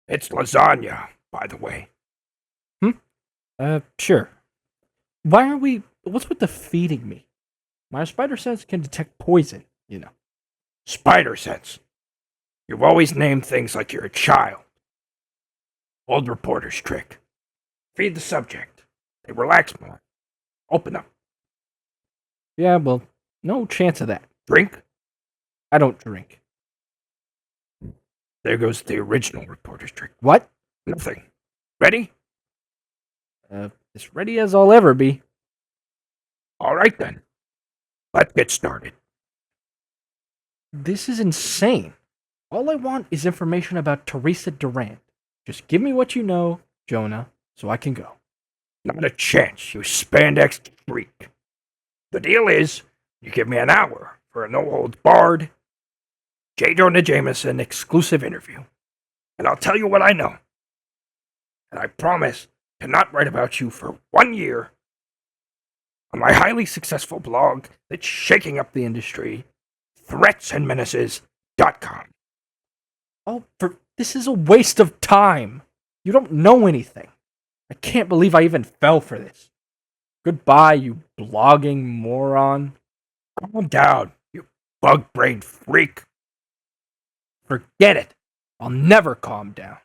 It's lasagna, by the way. Hmm? Sure. What's with the feeding me? My spider sense can detect poison. Spider sense. You've always named things like you're a child. Old reporter's trick. Feed the subject. They relax more. Open up. Yeah, well, no chance of that. Drink. I don't drink. There goes the original reporter's trick. What? Nothing. Ready? As ready as I'll ever be. All right then. Let's get started. This is insane. All I want is information about Teresa Durant. Just give me what you know, Jonah, so I can go. Not a chance, you spandex freak. The deal is, you give me an hour for a no-holds-barred J. Jonah Jameson exclusive interview, and I'll tell you what I know. And I promise to not write about you for 1 year on my highly successful blog that's shaking up the industry, threatsandmenaces.com. This is a waste of time. You don't know anything. I can't believe I even fell for this. Goodbye, you blogging moron. Calm down, you bug-brained freak. Forget it. I'll never calm down.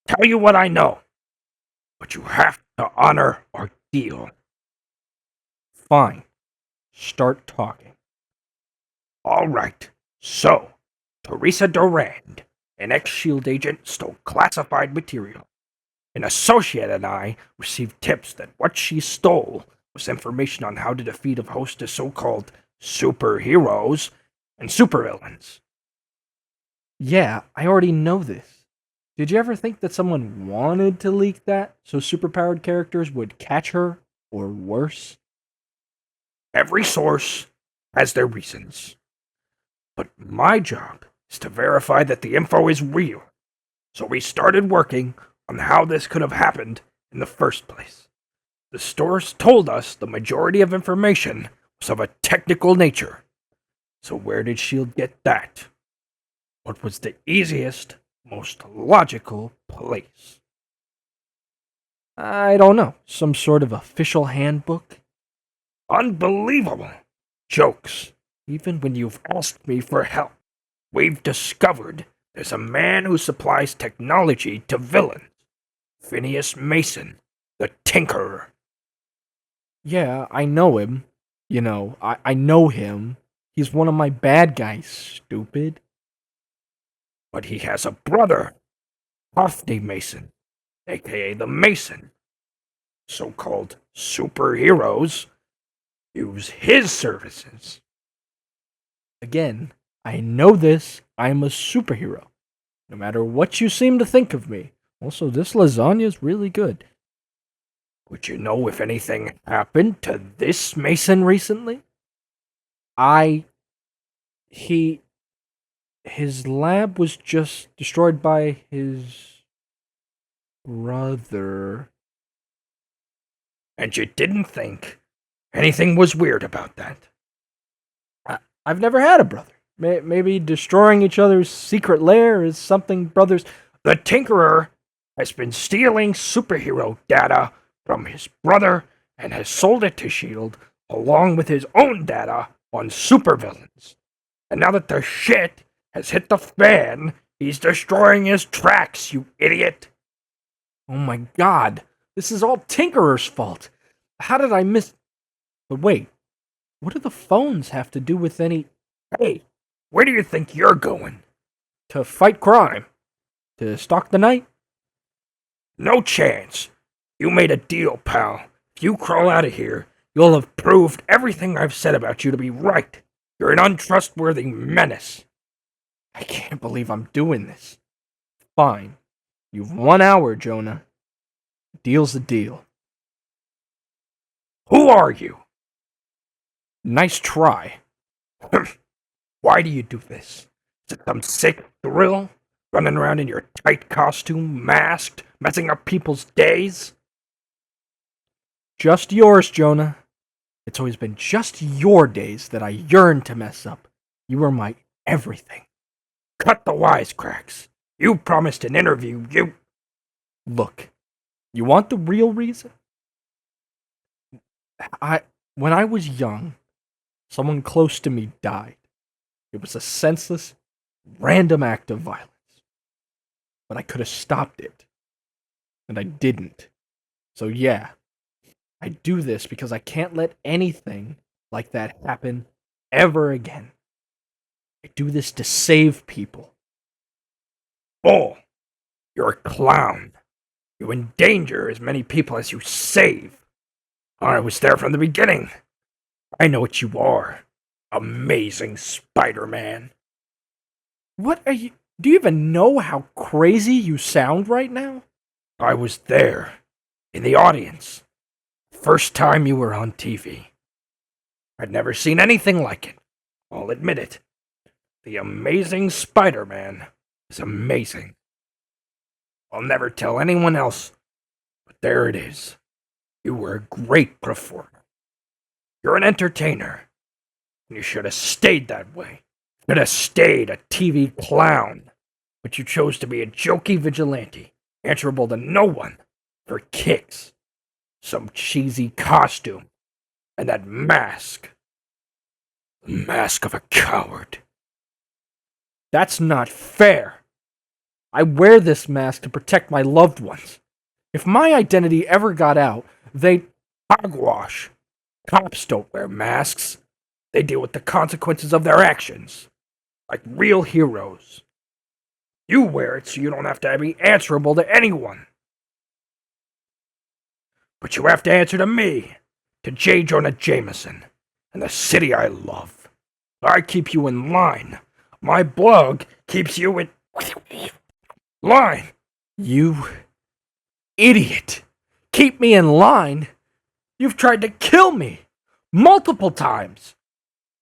Tell you what I know, but you have to honor our deal. Fine. Start talking. All right, so Teresa Durand, an ex-SHIELD agent, stole classified material. An associate and I received tips that what she stole was information on how to defeat a host of so-called superheroes and supervillains. Yeah, I already know this. Did you ever think that someone wanted to leak that so superpowered characters would catch her, or worse? Every source has their reasons. But my job is to verify that the info is real. So we started working on how this could have happened in the first place. The source told us the majority of information was of a technical nature. So where did SHIELD get that? What was the easiest, most logical place? I don't know. Some sort of official handbook? Unbelievable! Jokes. Even when you've asked me for help, we've discovered there's a man who supplies technology to villains. Phineas Mason, the Tinkerer. Yeah, I know him. I know him. He's one of my bad guys, stupid. But he has a brother, Hophne Mason, aka the Mason. So-called superheroes use his services. Again, I know this. I'm a superhero. No matter what you seem to think of me. Also, this lasagna is really good. Would you know if anything happened to this Mason recently? His lab was just destroyed by his brother. And you didn't think anything was weird about that? I've never had a brother. Maybe destroying each other's secret lair is something brothers. The Tinkerer has been stealing superhero data from his brother and has sold it to SHIELD along with his own data on supervillains. And now that the shit has hit the fan, he's destroying his tracks, you idiot. Oh my god, this is all Tinkerer's fault. How did I miss. But wait, what do the phones have to do with any. Hey, where do you think you're going? To fight crime? To stalk the night? No chance. You made a deal, pal. If you crawl out of here, you'll have proved everything I've said about you to be right. You're an untrustworthy menace. I can't believe I'm doing this. Fine. You've 1 hour, Jonah. Deal's a deal. Who are you? Nice try. Why do you do this? Is it some sick thrill? Running around in your tight costume, masked, messing up people's days? Just yours, Jonah. It's always been just your days that I yearn to mess up. You are my everything. Cut the wisecracks. You promised an interview, Look, you want the real reason? When I was young, someone close to me died. It was a senseless, random act of violence. But I could have stopped it. And I didn't. So yeah, I do this because I can't let anything like that happen ever again. I do this to save people. Bull. You're a clown. You endanger as many people as you save. I was there from the beginning. I know what you are. Amazing Spider-Man. What are you? Do you even know how crazy you sound right now? I was there, in the audience. First time you were on TV. I'd never seen anything like it. I'll admit it. The Amazing Spider-Man is amazing. I'll never tell anyone else, but there it is. You were a great performer. You're an entertainer. And you should have stayed that way. Should have stayed a TV clown. But you chose to be a jokey vigilante, answerable to no one, for kicks. Some cheesy costume. And that mask. The mask of a coward. That's not fair. I wear this mask to protect my loved ones. If my identity ever got out, they'd Hogwash. Cops don't wear masks. They deal with the consequences of their actions. Like real heroes. You wear it so you don't have to be answerable to anyone. But you have to answer to me, to J. Jonah Jameson, and the city I love. I keep you in line. My blog keeps you in line. You idiot. Keep me in line? You've tried to kill me multiple times.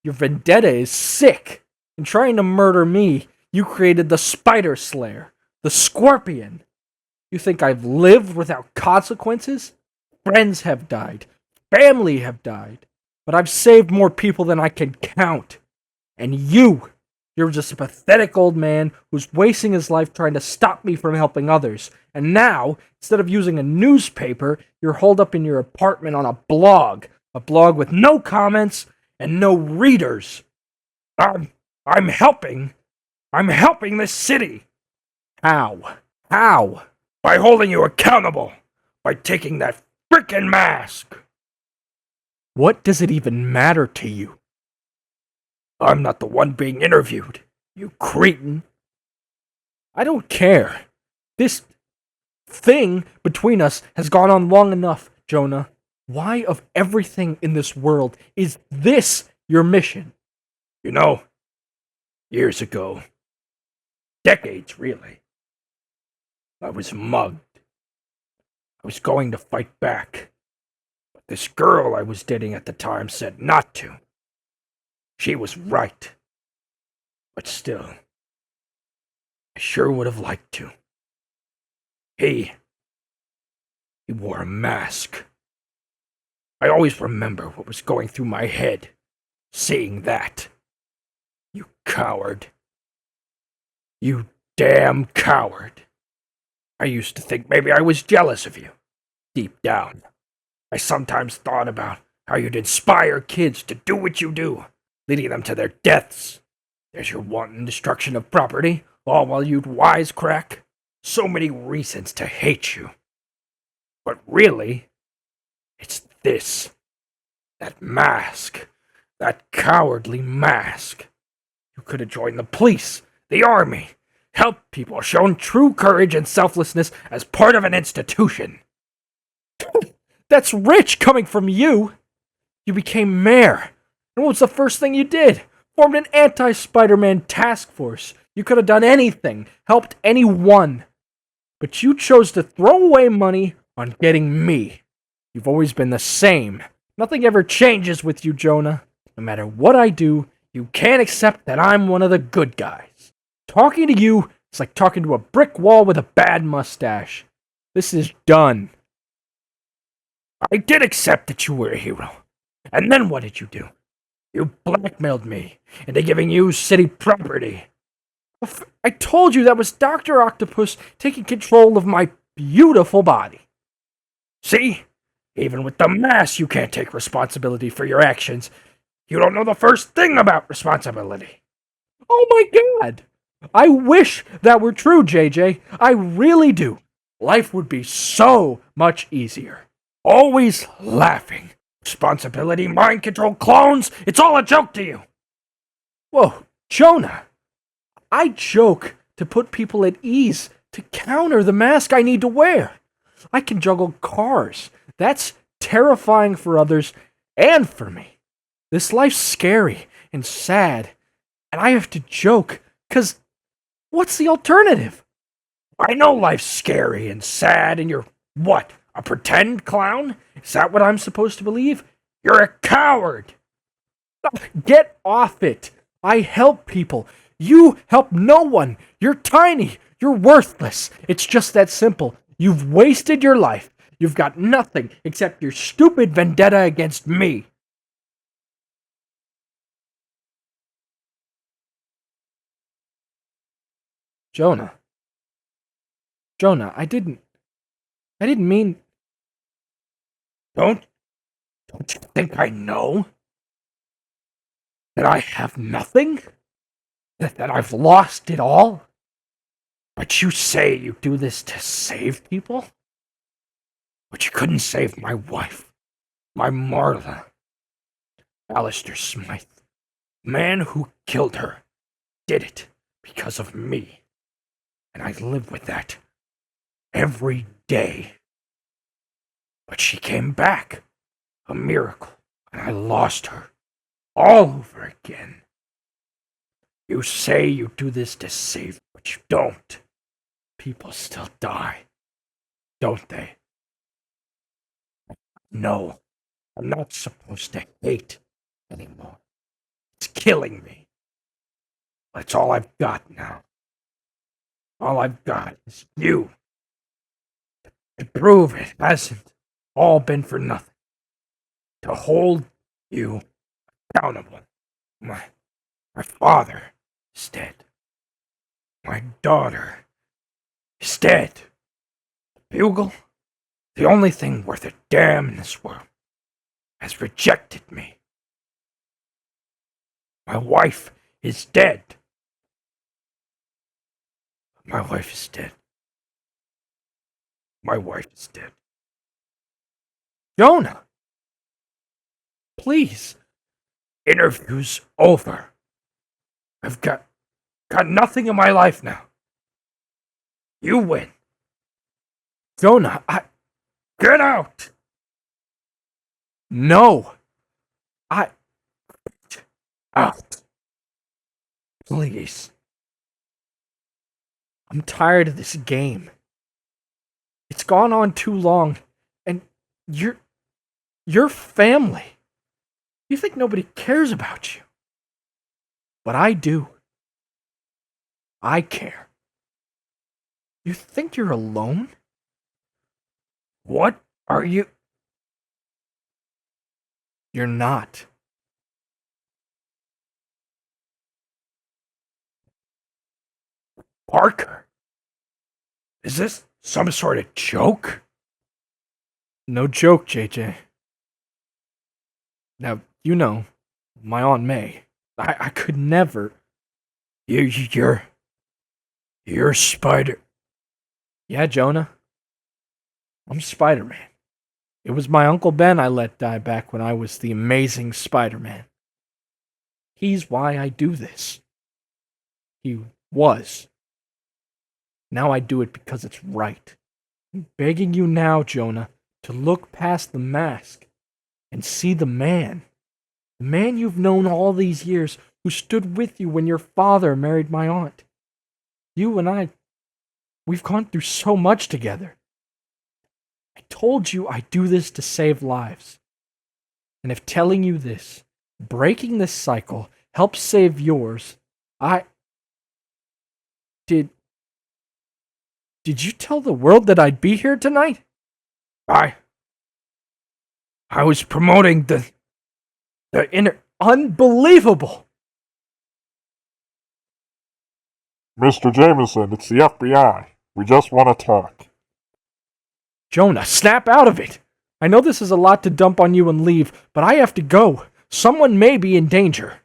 Your vendetta is sick. In trying to murder me, you created the Spider Slayer, the Scorpion. You think I've lived without consequences? Friends have died. Family have died. But I've saved more people than I can count. And you're just a pathetic old man who's wasting his life trying to stop me from helping others. And now, instead of using a newspaper, you're holed up in your apartment on a blog with no comments and no readers. I'm helping this city. How? How? By holding you accountable. By taking that frickin' mask. What does it even matter to you? I'm not the one being interviewed, you cretin. I don't care. This thing between us has gone on long enough, Jonah. Why, of everything in this world, is this your mission? You know, years ago, decades really, I was mugged. I was going to fight back, but this girl I was dating at the time said not to. She was right. But still, I sure would have liked to. He wore a mask. I always remember what was going through my head, seeing that. You coward. You damn coward. I used to think maybe I was jealous of you. Deep down, I sometimes thought about how you'd inspire kids to do what you do, leading them to their deaths. There's your wanton destruction of property, all while you'd wisecrack. So many reasons to hate you. But really, it's this. That mask. That cowardly mask. You could have joined the police, the army, helped people, shown true courage and selflessness as part of an institution. That's rich coming from you. You became mayor. And what was the first thing you did? Formed an anti-Spider-Man task force. You could have done anything, helped anyone. But you chose to throw away money on getting me. You've always been the same. Nothing ever changes with you, Jonah. No matter what I do, you can't accept that I'm one of the good guys. Talking to you is like talking to a brick wall with a bad mustache. This is done. I did accept that you were a hero. And then what did you do? You blackmailed me into giving you city property. I told you that was Dr. Octopus taking control of my beautiful body. See? Even with the mask, you can't take responsibility for your actions. You don't know the first thing about responsibility. Oh my god! I wish that were true, JJ. I really do. Life would be so much easier. Always laughing. Responsibility, mind control, clones, it's all a joke to you. Whoa, Jonah! I joke to put people at ease, to counter the mask I need to wear. I can juggle cars. That's terrifying for others and for me. This life's scary and sad, and I have to joke, 'cause what's the alternative? I know life's scary and sad, and you're what? A pretend clown? Is that what I'm supposed to believe? You're a coward! Get off it! I help people. You help no one. You're tiny. You're worthless. It's just that simple. You've wasted your life. You've got nothing except your stupid vendetta against me. Jonah. Jonah, I didn't mean. Don't you think I know? That I have nothing? That I've lost it all? But you say you do this to save people? But you couldn't save my wife, my Marla. Alistair Smythe, the man who killed her, did it because of me. And I live with that every day. But she came back, a miracle, and I lost her all over again. You say you do this to save, but you don't. People still die, don't they? No, I'm not supposed to hate anymore. It's killing me. But it's all I've got now. All I've got is you. To prove it hasn't all been for nothing. To hold you accountable. My father is dead. My daughter is dead. The bugle, the only thing worth a damn in this world, has rejected me. My wife is dead. My wife is dead. My wife is dead. Jonah! Please. Interview's over. I've got nothing in my life now. You win. Jonah, Get out! No. Out. Please. I'm tired of this game. It's gone on too long, and you're family. You think nobody cares about you. But I do. I care. You think you're alone? What are you? You're not. Parker? Is this some sort of joke? No joke, JJ. Now, you know, my Aunt May. I could never. You're Spider. Yeah, Jonah. I'm Spider-Man. It was my Uncle Ben I let die back when I was the amazing Spider-Man. He's why I do this. He was. Now I do it because it's right. I'm begging you now, Jonah, to look past the mask and see the man. The man you've known all these years, who stood with you when your father married my aunt. You and I, we've gone through so much together. I told you I do this to save lives. And if telling you this, breaking this cycle, helps save yours, Did you tell the world that I'd be here tonight? I was promoting the Unbelievable! Mr. Jameson, it's the FBI. We just want to talk. Jonah, snap out of it! I know this is a lot to dump on you and leave, but I have to go. Someone may be in danger.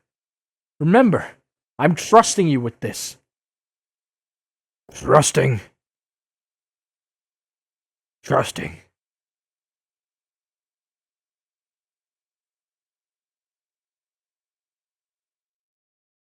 Remember, I'm trusting you with this. Trusting.